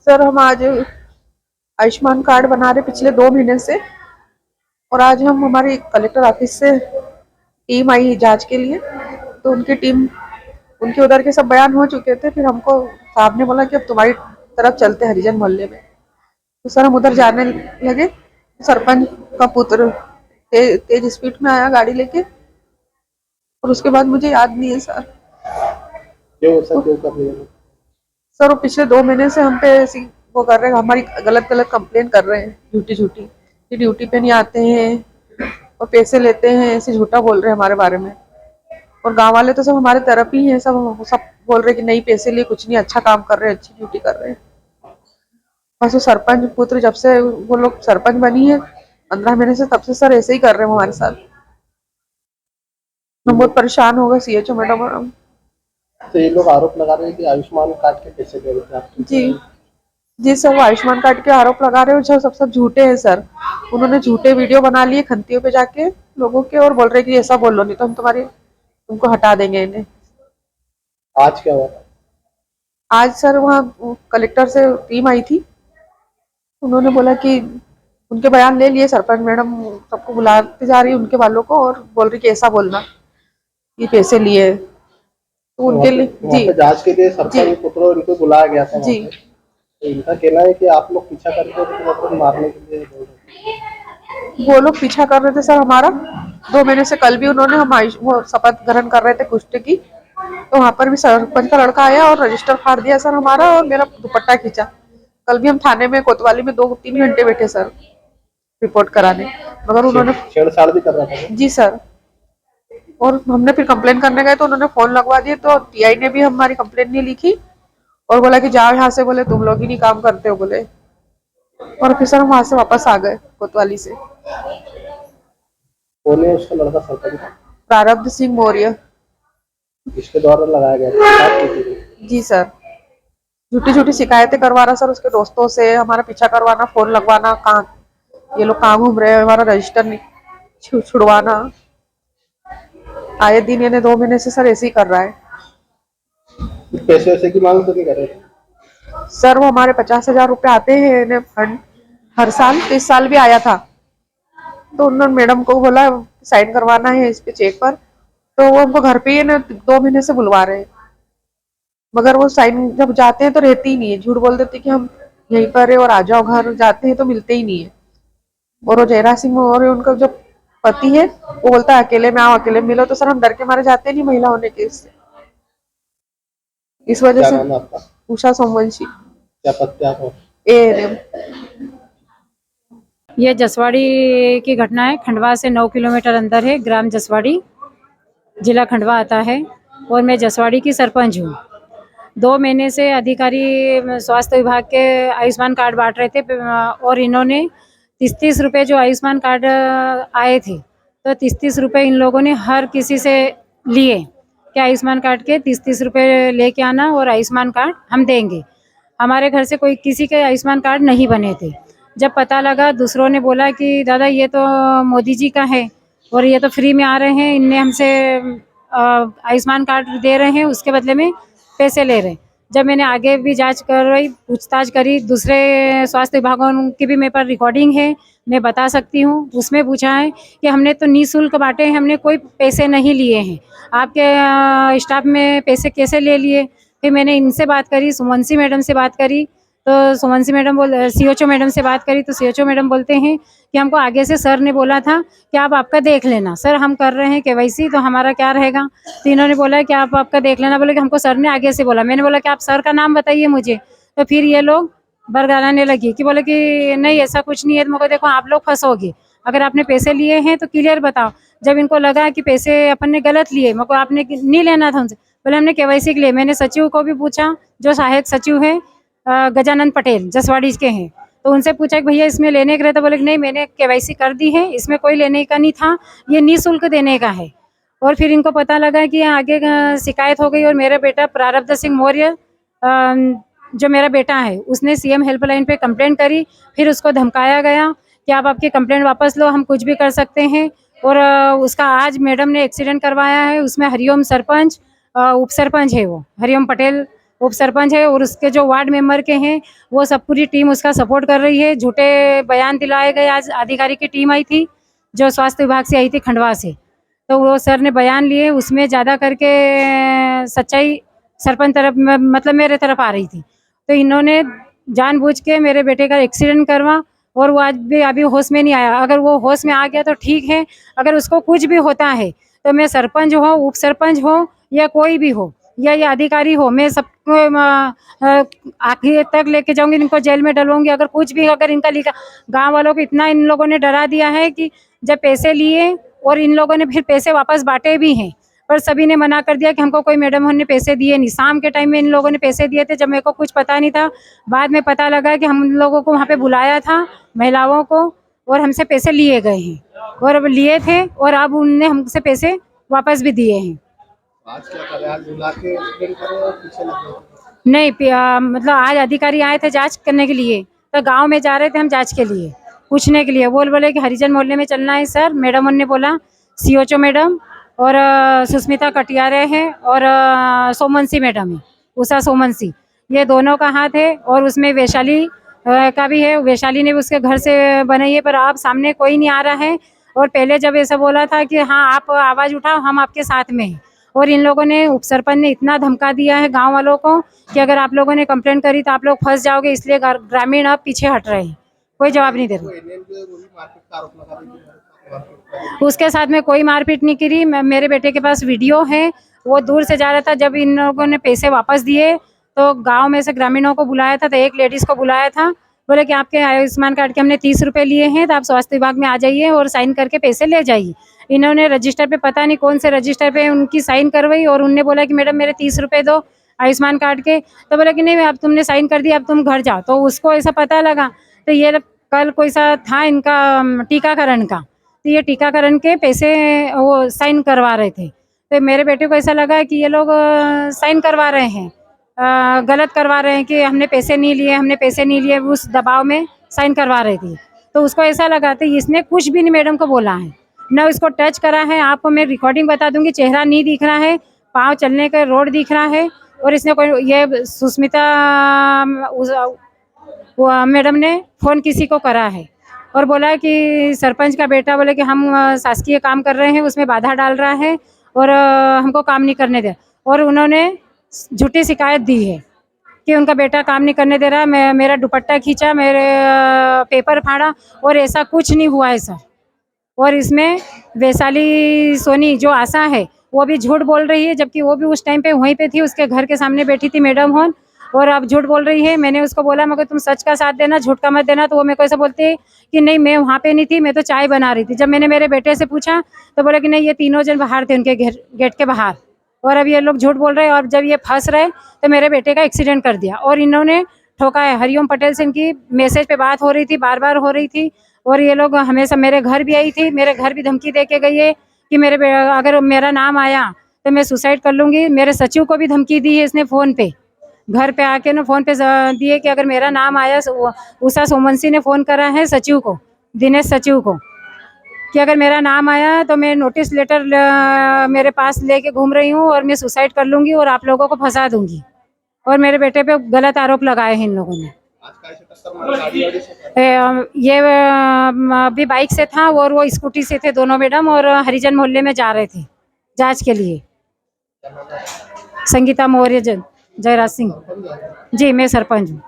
Sir हम आज Ayushman card बना रहे पिछले 2 महीने से। और आज हम हमारी कलेक्टर ऑफिस से टीम आई जांच के लिए। तो उनकी टीम, उनके उधर के सब बयान हो चुके थे। फिर हमको साहब ने बोला कि अब तुम्हारी तरफ चलते हरिजन मोहल्ले में। तो सर हम उधर जाने लगे। सरपंच का पुत्र तेज स्पीड में आया गाड़ी लेके। और उसके बाद मुझे याद नहीं है सर। क्यों सर, क्यों कर रही है? सर वो पिछले 2 महीने से हम पे ऐसी वो कर रहे हैं, हमारी गलत गलत कंप्लेन कर रहे हैं, झूठी झूठी कि ड्यूटी पे नहीं आते हैं और पैसे लेते हैं, ऐसे झूठा बोल रहे हैं हमारे बारे में। और गांव वाले तो सब हमारे तरफ ही हैं, सब सब बोल रहे हैं कि नहीं पैसे लिए कुछ नहीं, अच्छा काम कर रहे हैं, अच्छी ड्यूटी कर रहे हैं। बस वो सरपंच पुत्र जब से वो लोग सरपंच बनी है 15 महीने से, तब से सर ऐसे ही कर रहे हैं हमारे साथ। हम बहुत परेशान हो गए सीएचओ मैडम और हम। तो ये लोग आरोप लगा रहे हैं कि आयुष्मान कार्ड के पैसे दे रहे थे आपको। जी जी सर, वो आयुष्मान कार्ड के आरोप लगा रहे हो जो सब झूठे हैं सर। उन्होंने झूठे वीडियो बना लिए खंतियों पे जाके लोगों के, और बोल रहे कि ऐसा बोल लो नहीं तो हम तुमको हटा देंगे इन्हें। आज क्या हुआ था? आज सर वहाँ कलेक्टर से टीम आई थी। उन्होंने बोला कि उनके बयान ले लिए, सरपंच मैडम सबको बुलाते जा रही है उनके वालों को, और बोल रही कि ऐसा बोलना ये पैसे लिए। तो उनके लिए वहाँ जी पे जांच के लिए जी सरपंच पुत्रों इनको बुलाया गया था वहाँ जी पे। तो इनका कहना है कि आप लोग पीछा करके उनको मतलब मारने के लिए बोल रहे हैं। वो लोग पीछा कर रहे थे सर हमारा 2 महीने से। कल भी उन्होंने हम वो शपथ ग्रहण कर रहे थे कुश्त की, तो वहां पर भी सरपंच का लड़का आया और रजिस्टर फाड़ दिया सर हमारा, और मेरा दुपट्टा खींचा। कल भी हम थाने में कोतवाली में 2-3 घंटे बैठे सर रिपोर्ट कराने, मगर उन्होंने छेड़छाड़ भी कर रहा था। जी सर। और हमने फिर कंप्लेन करने गए तो उन्होंने फोन लगवा दिए, तो टीआई ने भी हमारी कंप्लेन नहीं लिखी और बोला कि जाओ यहाँ से, बोले तुम लोग ही नहीं काम करते हो बोले। और फिर सर हम वहां से वापस आ गए कोतवाली से। कौन है उसका लड़का सरपंच का? प्रारब्ध सिंह मौर्य। इसके द्वारा लगाया गया था, आप की थी? जी सर, झूठी झूठी शिकायतें करवा रहा सर उसके दोस्तों से, हमारा पीछा करवाना, फोन लगवाना, कहाँ ये लोग कहाँ घूम रहे हैं, हमारा रजिस्टर छुड़वाना। आए दिन इन्हें 2 महीने से सर ऐसे ही कर रहा है। पैसे वैसे की मांग तो नहीं कर रहे थे? सर वो हमारे 50,000 रुपये आते हैं इन्हें फंड हर साल, तो इस साल भी आया था। तो उन्होंने मैडम को बोला साइन करवाना है इस पे चेक पर, तो वो हमको घर पे ही ना 2 महीने से बुलवा रहे हैं। मगर वो साइन जब जाते हैं तो रहती ही नहीं है, झूठ बोल देते कि हम यहीं पर है और आ जाओ घर, जाते हैं तो मिलते ही नहीं है। और वो जयराज सिंह और उनका जो पति है वो बोलता है अकेले में आओ, अकेले में मिलो। तो सर हम डर के मारे जाते नहीं महिला होने के, इस वजह क्या से। नाम है आपका? उषा सोमवंशी, क्या पद पे आप हो? एएनएम। यह जसवाड़ी की घटना है। खंडवा से 9 किलोमीटर अंदर है, ग्राम जसवाड़ी, जिला खंडवा आता है। और मैं जसवाड़ी की सरपंच हूँ। 2 महीने से अधिकारी स्वास्थ्य विभाग के आयुष्मान कार्ड बांट रहे थे, और इन्होंने 30-30 रुपये जो आयुष्मान कार्ड आए थे, तो 30-30 रुपये इन लोगों ने हर किसी से लिए कि आयुष्मान कार्ड के 30-30 रुपये लेके आना और आयुष्मान कार्ड हम देंगे। हमारे घर से कोई किसी के आयुष्मान कार्ड नहीं बने थे। जब पता लगा, दूसरों ने बोला कि दादा ये तो मोदी जी का है और ये तो फ्री में आ रहे हैं, इनने हमसे आयुष्मान कार्ड दे रहे हैं, उसके बदले में पैसे ले रहे हैं। जब मैंने आगे भी जांच करवाई, पूछताछ करी, दूसरे स्वास्थ्य विभागों की भी मेरे पर रिकॉर्डिंग है, मैं बता सकती हूँ। उसमें पूछा है कि हमने तो निःशुल्क बांटे हैं, हमने कोई पैसे नहीं लिए हैं, आपके स्टाफ में पैसे कैसे ले लिए। फिर मैंने इनसे बात करी, सुमनसी मैडम से बात करी, तो सुमनसी मैडम सीएचओ मैडम से बात करी, तो सीएचओ मैडम बोलते हैं कि हमको आगे से सर ने बोला था कि आप आपका देख लेना। सर हम कर रहे हैं केवाईसी, तो हमारा क्या रहेगा। तो इन्होंने बोला कि आप आपका देख लेना, बोले कि हमको सर ने आगे से बोला। मैंने बोला कि आप सर का नाम बताइए मुझे। तो फिर ये लोग बरगलाने लगी कि बोले कि नहीं ऐसा कुछ नहीं है। तो मुझे देखो आप लोग फंसोगे, अगर आपने पैसे लिए हैं तो क्लियर बताओ। जब इनको लगा कि पैसे अपन ने गलत लिए, मुझको आपने नहीं लेना था उनसे, बोले हमने केवाईसी के लिए। मैंने सचिव को भी पूछा, जो सहायक सचिव है गजानंद पटेल जसवाड़ी के हैं, तो उनसे पूछा कि भैया इसमें लेने के रहे, तो बोले कि नहीं मैंने केवाईसी कर दी है, इसमें कोई लेने का नहीं था, ये निःशुल्क देने का है। और फिर इनको पता लगा कि आगे शिकायत हो गई, और मेरा बेटा प्रारब्ध सिंह मौर्य जो मेरा बेटा है, उसने सीएम हेल्पलाइन पे कंप्लेंट करी। फिर उसको धमकाया गया कि आप आपकी कंप्लेंट वापस लो, हम कुछ भी कर सकते हैं। और उसका आज मैडम ने एक्सीडेंट करवाया है, उसमें हरिओम सरपंच उप सरपंच है, वो हरिओम पटेल उप सरपंच है और उसके जो वार्ड मेंबर के हैं वो सब पूरी टीम उसका सपोर्ट कर रही है। झूठे बयान दिलाए गए। आज अधिकारी की टीम आई थी जो स्वास्थ्य विभाग से आई थी खंडवा से, तो वो सर ने बयान लिए, उसमें ज़्यादा करके सच्चाई सरपंच तरफ मतलब मेरे तरफ आ रही थी। तो इन्होंने जानबूझ के मेरे बेटे का एक्सीडेंट करवा और वो आज भी अभी होश में नहीं आया। अगर वो होश में आ गया तो ठीक है, अगर उसको कुछ भी होता है तो मैं सरपंच हो, उप सरपंच हो या कोई भी हो या ये अधिकारी हो, मैं सबको आखिर तक लेके जाऊंगी, इनको जेल में डलवाऊंगी। अगर कुछ भी अगर इनका लिखा, गांव वालों को इतना इन लोगों ने डरा दिया है कि जब पैसे लिए और इन लोगों ने फिर पैसे वापस बांटे भी हैं, पर सभी ने मना कर दिया कि हमको कोई मैडम ने पैसे दिए नहीं। शाम के टाइम में इन लोगों ने पैसे दिए थे जब मेरे को कुछ पता नहीं था। बाद में पता लगा कि हम लोगों को वहाँ पे बुलाया था महिलाओं को और हमसे पैसे लिए गए हैं और अब लिए थे और अब उनने हमसे पैसे वापस भी दिए हैं। आज क्या करें, आज बुला के एक्सप्लेन करें और पीछे लगे? नहीं मतलब आज अधिकारी आए थे जांच करने के लिए, तो गांव में जा रहे थे हम जांच के लिए, पूछने के लिए। बोले कि हरिजन मोहल्ले में चलना है सर। मैडम ने बोला सीओचओ मैडम और सुस्मिता कटियारे हैं और सोमनसी मैडम है, उषा सोमनसी, ये दोनों का हाथ है और उसमें वैशाली का भी है। वैशाली ने भी उसके घर से बनाई है, पर आप सामने कोई नहीं आ रहा है। और पहले जब ऐसा बोला था कि हाँ आप आवाज़ उठाओ, हम आपके साथ में हैं, और इन लोगों ने उप सरपंच ने इतना धमका दिया है गांव वालों को कि अगर आप लोगों ने कंप्लेंट करी तो आप लोग फंस जाओगे, इसलिए ग्रामीण अब पीछे हट रहे हैं, कोई जवाब नहीं दे रहे। मारपीट का आरोप लगा रही थी। उसके साथ में कोई मारपीट नहीं करी। मेरे बेटे के पास वीडियो है, वो दूर से जा रहा था। जब इन लोगों ने पैसे वापस दिए तो गांव में से ग्रामीणों को बुलाया था, तो एक लेडीज को बुलाया था, बोले कि आपके आयुष्मान कार्ड के हमने 30 रुपये लिए हैं, तो आप स्वास्थ्य विभाग में आ जाइए और साइन करके पैसे ले जाइए। इन्होंने रजिस्टर पे पता नहीं कौन से रजिस्टर पे उनकी साइन करवाई और उनने बोला कि मैडम मेरे 30 रुपये दो आयुष्मान कार्ड के। तो बोला कि नहीं अब तुमने साइन कर दिया, अब तुम घर जाओ। तो उसको ऐसा पता लगा, तो ये कल कोई सा था इनका टीकाकरण का, तो ये टीकाकरण के पैसे वो साइन करवा रहे थे। तो मेरे बेटे को ऐसा लगा कि ये लोग साइन करवा रहे हैं, गलत करवा रहे हैं कि हमने पैसे नहीं लिए, हमने पैसे नहीं लिए, उस दबाव में साइन करवा रही थी। तो उसको ऐसा लगा, तो इसने कुछ भी नहीं मैडम को बोला है, न उसको टच करा है। आपको मैं रिकॉर्डिंग बता दूंगी, चेहरा नहीं दिख रहा है, पाँव चलने का रोड दिख रहा है। और इसने कोई ये सुस्मिता मैडम ने फ़ोन किसी को करा है और बोला कि सरपंच का बेटा बोले कि हम शासकीय काम कर रहे हैं, उसमें बाधा डाल रहा है और हमको काम नहीं करने दे। और उन्होंने झूठी शिकायत दी है कि उनका बेटा काम नहीं करने दे रहा है, मेरा दुपट्टा खींचा, मेरे पेपर फाड़ा, और ऐसा कुछ नहीं हुआ है सर। और इसमें वैशाली सोनी जो आशा है वो भी झूठ बोल रही है, जबकि वो भी उस टाइम पे वहीं पे थी, उसके घर के सामने बैठी थी मैडम होन, और अब झूठ बोल रही है। मैंने उसको बोला मगर तुम सच का साथ देना, झूठ का मत देना। तो वो मेरे को ऐसा बोलती है कि नहीं मैं वहाँ पे नहीं थी, मैं तो चाय बना रही थी। जब मैंने मेरे बेटे से पूछा तो बोले कि नहीं ये तीनों जन बाहर थे उनके गेट के बाहर, और अब ये लोग झूठ बोल रहे हैं। और जब ये फंस रहे तो मेरे बेटे का एक्सीडेंट कर दिया और इन्होंने ठोका है। हरिओम पटेल से इनकी मैसेज पे बात हो रही थी, बार बार हो रही थी, और ये लोग हमेशा मेरे घर भी आई थी, मेरे घर भी धमकी दे के गई है कि अगर मेरा नाम आया तो मैं सुसाइड कर लूँगी। मेरे सचिव को भी धमकी दी है इसने, फ़ोन पे घर पे आके ना फ़ोन पे दिए कि अगर मेरा नाम आया। उषा सोमवंशी ने फ़ोन करा है सचिव को, दिनेश सचिव को, कि अगर मेरा नाम आया तो मैं नोटिस लेटर मेरे पास लेके घूम रही हूँ और मैं सुसाइड कर लूँगी और आप लोगों को फंसा दूँगी। और मेरे बेटे पे गलत आरोप लगाए हैं इन लोगों ने। आज का ऐसे टक्कर मारा गाड़ी वाड़ी से? ये अभी बाइक से था और वो स्कूटी से थे दोनों मैडम, और हरिजन मोहल्ले में जा रहे थे जांच के लिए। संगीता मौर्य, जयराज सिंह जी, मैं सरपंच हूँ।